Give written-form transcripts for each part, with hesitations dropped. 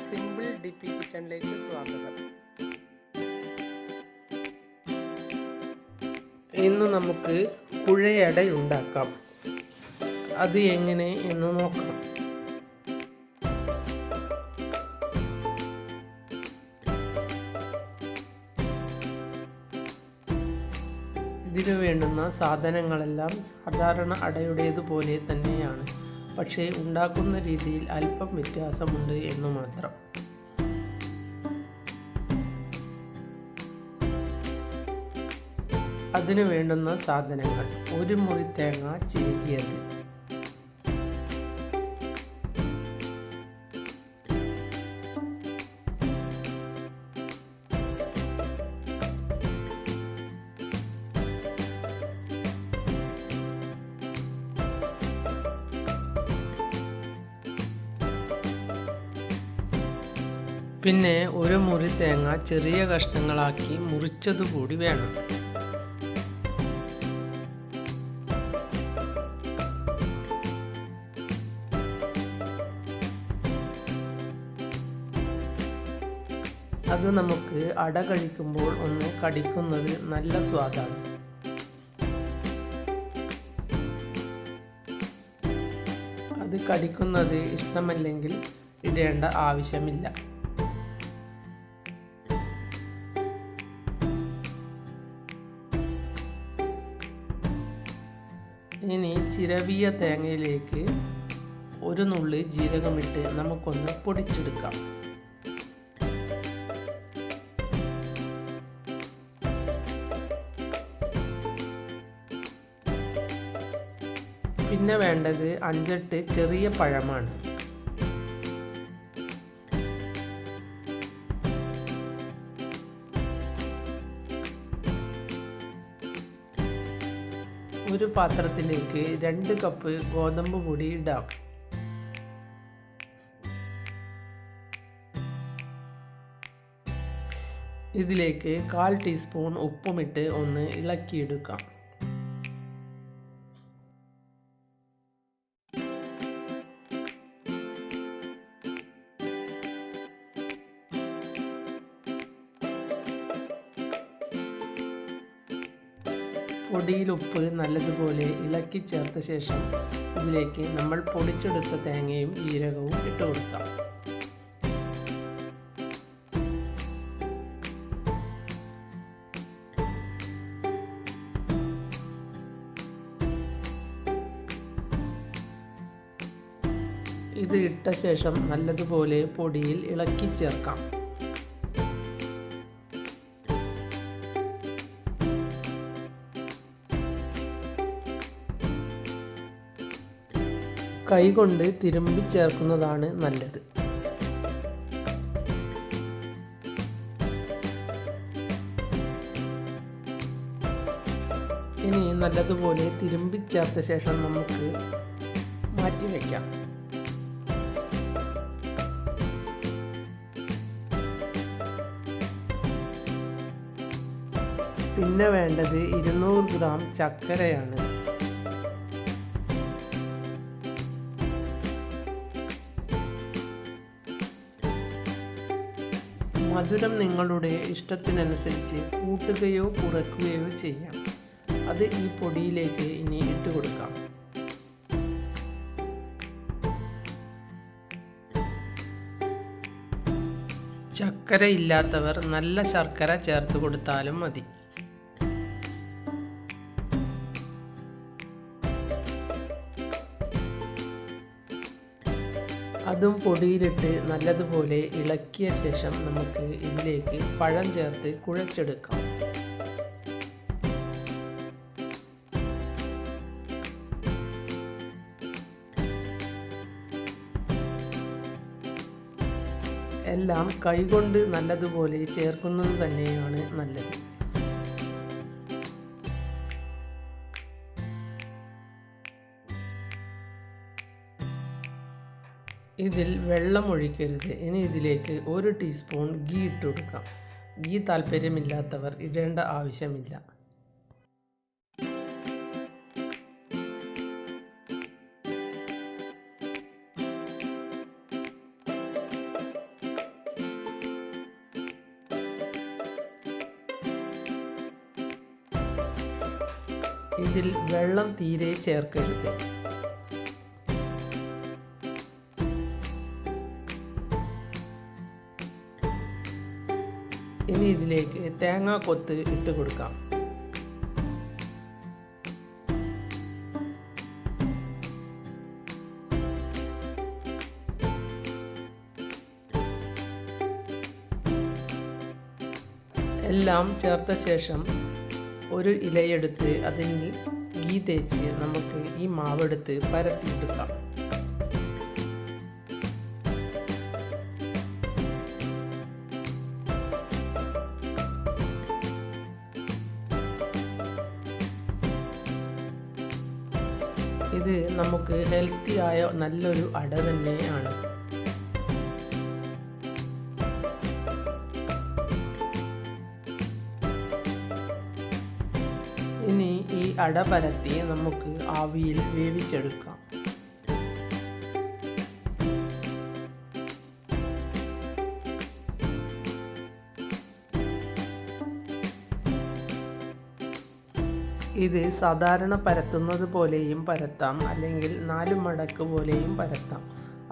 Simple ഡിപ്പി കിച്ചണിലേക്ക് സ്വാഗതം. ഇന്ന് നമുക്ക് കുഴയട ഉണ്ടാക്കാം. അത് എങ്ങനെ എന്ന് നോക്കാം. ഇതിനു വേണ്ടുന്ന സാധനങ്ങളെല്ലാം സാധാരണ അടയുടേതുപോലെ തന്നെയാണ്. പക്ഷേ ഉണ്ടാക്കുന്ന രീതിയിൽ അല്പം വ്യത്യാസമുണ്ട് എന്ന് മാത്രം. അതിനു വേണ്ടുന്ന സാധനങ്ങൾ: ഒരു മുറി തേങ്ങ ചിരകിയത്, പിന്നെ ഒരു മുറി തേങ്ങ ചെറിയ കഷ്ണങ്ങളാക്കി മുറിച്ചതുകൂടി വേണം. അത് നമുക്ക് അട കഴിക്കുമ്പോൾ ഒന്ന് കടിക്കുന്നത് നല്ല സ്വാദാണ്. അത് കടിക്കുന്നത് ഇഷ്ടമല്ലെങ്കിൽ ഇടേണ്ട ആവശ്യമില്ല. ഇനി ചിരവിയ തേങ്ങയിലേക്ക് ഒരു നുള്ളി ജീരകമിട്ട് നമുക്കൊന്ന് പൊടിച്ചെടുക്കാം. പിന്നെ വേണ്ടത് 5-8 ചെറിയ പഴമാണ്. ഒരു പാത്രത്തിലേക്ക് 2 കപ്പ് ഗോതമ്പ് പൊടി ഇടാം. ഇതിലേക്ക് 1/4 ടീസ്പൂൺ ഉപ്പുമിട്ട് ഒന്ന് ഇളക്കിയെടുക്കാം. പൊടിയിൽ ഉപ്പ് നല്ലതുപോലെ ഇളക്കി ചേർത്ത ശേഷം ഇതിലേക്ക് നമ്മൾ പൊടിച്ചെടുത്ത തേങ്ങയും ജീരകവും ഇട്ട് കൊടുക്കാം. ഇത് ഇട്ട ശേഷം നല്ലതുപോലെ പൊടിയിൽ ഇളക്കി ചേർക്കാം. കൈകൊണ്ട് തിരുമ്പി ചേർക്കുന്നതാണ് നല്ലത്. ഇനി നല്ലതുപോലെ തിരുമ്പി ചേർത്ത ശേഷം നമുക്ക് മാറ്റി വയ്ക്കാം. പിന്നെ വേണ്ടത് 200 ഗ്രാം ചക്കരയാണ്. മധുരം നിങ്ങളുടെ ഇഷ്ടത്തിനനുസരിച്ച് കൂട്ടുകയോ കുറയ്ക്കുകയോ ചെയ്യാം. അത് ഈ പൊടിയിലേക്ക് ഇനി ഇട്ട് കൊടുക്കാം. ചക്കര ഇല്ലാത്തവർ നല്ല ശർക്കര ചേർത്ത് കൊടുത്താലും മതി. അതും പൊടിയിലിട്ട് നല്ലതുപോലെ ഇളക്കിയ ശേഷം നമുക്ക് ഇതിലേക്ക് പഴം ചേർത്ത് കുഴച്ചെടുക്കാം. എല്ലാം കൈകൊണ്ട് നല്ലതുപോലെ ചേർക്കുന്നത് തന്നെയാണ് നല്ലത്. ഇതിൽ വെള്ളം ഒഴിക്കരുത്. ഇനി ഇതിലേക്ക് 1 ടീസ്പൂൺ ഗീ ഇട്ട് കൊടുക്കാം. ഗീ താല്പര്യമില്ലാത്തവർ ഇടേണ്ട ആവശ്യമില്ല. ഇതിൽ വെള്ളം തീരെ ചേർക്കരുത്. ഇനി ഇതിലേക്ക് തേങ്ങാ കൊത്ത് ഇട്ട് കൊടുക്കാം. എല്ലാം ചേർത്ത ശേഷം ഒരു ഇലയെടുത്ത് അതിൽ ഗീ തേച്ച് നമുക്ക് ഈ മാവെടുത്ത് പരത്തിയെടുക്കാം. ഇത് നമുക്ക് ഹെൽത്തി ആയ നല്ലൊരു അട തന്നെയാണ്. ഇനി ഈ അട പരത്തി നമുക്ക് ആവിയിൽ വേവിച്ചെടുക്കാം. ഇത് സാധാരണ പരത്തുന്നത് പോലെയും പരത്താം, അല്ലെങ്കിൽ 4 മടക്ക് പോലെയും പരത്താം.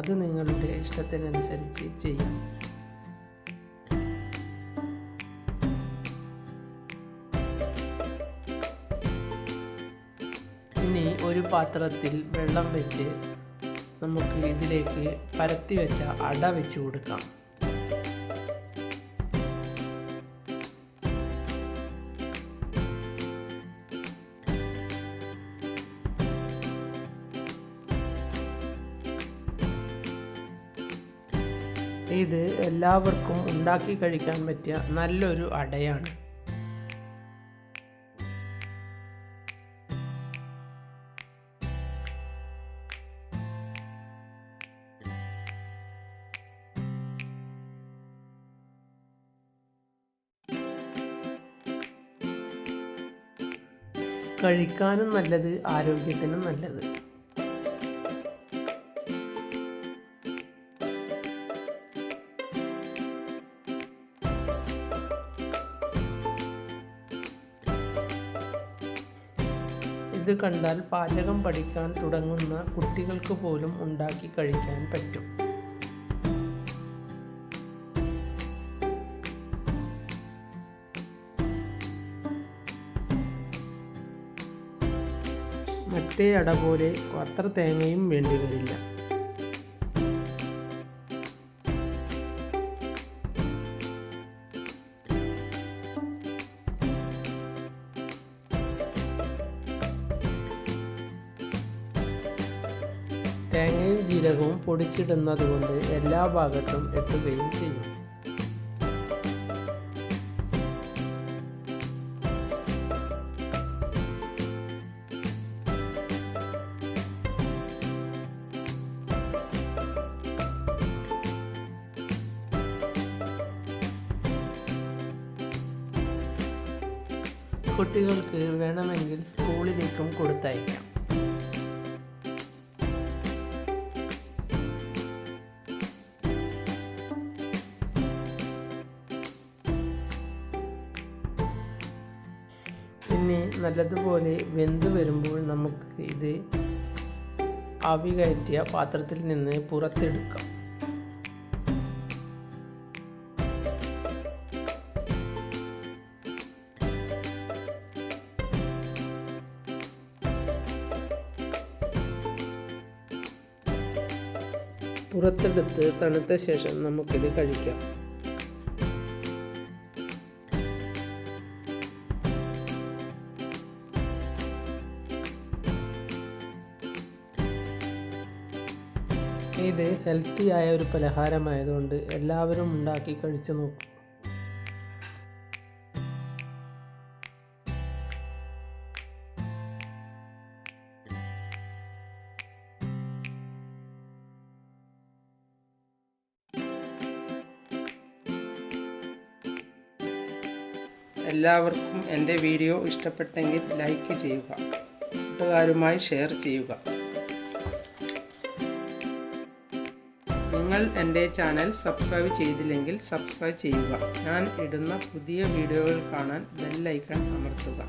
അത് നിങ്ങളുടെ ഇഷ്ടത്തിനനുസരിച്ച് ചെയ്യാം. ഇനി ഒരു പാത്രത്തിൽ വെള്ളം വെച്ച് നമുക്ക് ഇതിലേക്ക് പരത്തി വെച്ച അട വെച്ച് കൊടുക്കാം. ഇത് എല്ലാവർക്കും ഉണ്ടാക്കി കഴിക്കാൻ പറ്റിയ നല്ലൊരു അടയാണ്. കഴിക്കാനും നല്ലത്, ആരോഗ്യത്തിനും നല്ലത്. ഇത് കണ്ടാൽ പാചകം പഠിക്കാൻ തുടങ്ങുന്ന കുട്ടികൾക്ക് പോലും ഉണ്ടാക്കി കഴിക്കാൻ പറ്റും. മറ്റേ അട പോലെ അത്ര തേങ്ങയും വേണ്ടി വരില്ല. തേങ്ങയും ജീരകവും പൊടിച്ചിടുന്നത് കൊണ്ട് എല്ലാ ഭാഗത്തും എത്തുകയും ചെയ്യും. കുട്ടികൾക്ക് വേണമെങ്കിൽ സ്കൂളിലേക്കും കൊടുത്തയക്കാം. പിന്നെ നല്ലതുപോലെ വെന്ത് വരുമ്പോൾ നമുക്ക് ഇത് ആവി കയറ്റിയ പാത്രത്തിൽ നിന്ന് പുറത്തെടുക്കാം. പുറത്തെടുത്ത് തണുത്ത ശേഷം നമുക്കിത് കഴിക്കാം. ഇത് ഹെൽത്തി ആയ ഒരു പലഹാരമായതുകൊണ്ട് എല്ലാവരും ഉണ്ടാക്കി കഴിച്ചു നോക്കും. എല്ലാവർക്കും എൻ്റെ വീഡിയോ ഇഷ്ടപ്പെട്ടെങ്കിൽ ലൈക്ക് ചെയ്യുക, കൂട്ടുകാരുമായി ഷെയർ ചെയ്യുക. നിങ്ങൾ എൻ്റെ ചാനൽ സബ്സ്ക്രൈബ് ചെയ്തില്ലെങ്കിൽ സബ്സ്ക്രൈബ് ചെയ്യുക. ഞാൻ ഇടുന്ന പുതിയ വീഡിയോകൾ കാണാൻ ബെൽ ഐക്കൺ അമർത്തുക.